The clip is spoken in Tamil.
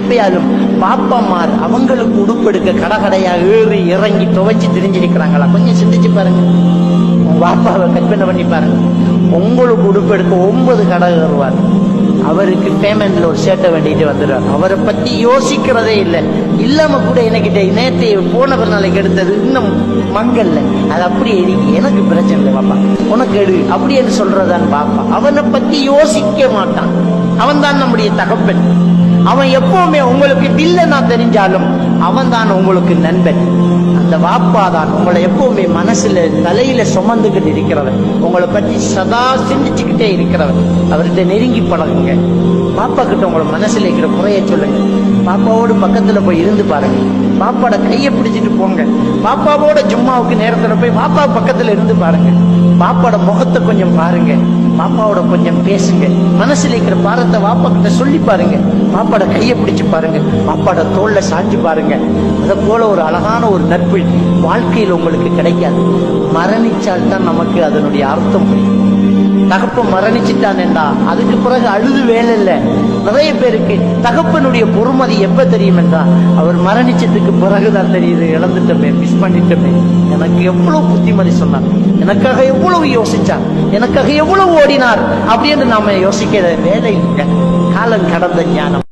எப்பயாலும் பாப்பாமார் அவங்களுக்கு உடுப்பெடுக்க கடகடையா ஏறி இறங்கி துவைச்சு திரிஞ்சிருக்கிறாங்களா? கொஞ்சம் சிந்திச்சு பாருங்க. உங்க பாப்பாவை கற்பனை பண்ணி பாருங்க. உங்களுக்கு உடுப்பெடுக்க 9 கடை ஏறுவார். அவருக்கு பேமெண்ட்ல ஒரு சேட்டை வேண்டிட்டு வந்துடுவார். அவரை பத்தி யோசிக்கிறதே இல்லை. இல்லாம கூட எனக்கிட்ட நேற்று போன நாளைக்கு எடுத்தது இன்னும் மங்கல்ல, அது அப்படியே இருக்கு, எனக்கு பிரச்சனை இல்லை பாப்பா, உனக்கு எடு அப்படின்னு சொல்றதான் பாப்பா. அவனை பத்தி யோசிக்க மாட்டான். அவன் தான் நம்முடைய தகப்பன். அவன் எப்பவுமே உங்களுக்கு வில்லனா தெரிஞ்சாலும் அவன் தான் உங்களுக்கு நண்பன். அந்த வாப்பா தான் உங்களை எப்பவுமே மனசுல தலையில சுமந்துகிட்டு இருக்கிறவன், உங்களை பற்றி சதா சிந்திச்சுக்கிட்டே இருக்கிறவன். அவர்கிட்ட நெருங்கி பழகுங்க. பாப்பா கிட்ட உங்களை மனசுல இருக்கிற குறைய சொல்லுங்க. பாப்பாவோடு பக்கத்துல போய் இருந்து பாருங்க. பாப்பாவோட கையை பிடிச்சிட்டு போங்க. பாப்பாவோட ஜும்மாவுக்கு நேரத்துல போய் பாப்பா பக்கத்துல இருந்து பாருங்க. பாப்பாவோட முகத்தை கொஞ்சம் பாருங்க. பாப்பாவோட கொஞ்சம் பேசுங்க. மனசுல இருக்கிற பாரத்தை பாப்பா கிட்ட சொல்லி பாருங்க. பாப்பாவோட கையை பிடிச்சு பாருங்க. பாப்பாவோட தோல்ல சாஞ்சு பாருங்க. அதை போல ஒரு அழகான ஒரு நட்பு வாழ்க்கையில் உங்களுக்கு கிடைக்காது. மரணிச்சால் தான் நமக்கு அதனுடைய அர்த்தம் புரியும். தகப்பன் மரணிச்சுட்டான் என்றா அதுக்கு பிறகு அழுது வேலை இல்லை. நிறைய பேருக்கு தகப்பனுடைய பொறுமதி எப்ப தெரியும் என்றா அவர் மரணிச்சதுக்கு பிறகுதான் தெரியுது. இழந்துட்டோமே, மிஸ் பண்ணிட்டோமே. எனக்கு எவ்வளவு புத்திமதி சொன்னார், எனக்காக எவ்வளவு யோசிச்சார், எனக்காக எவ்வளவு ஓடினார் அப்படின்னு நாம யோசிக்கிற வேலை இல்லை. காலம் கடந்த ஞானம்.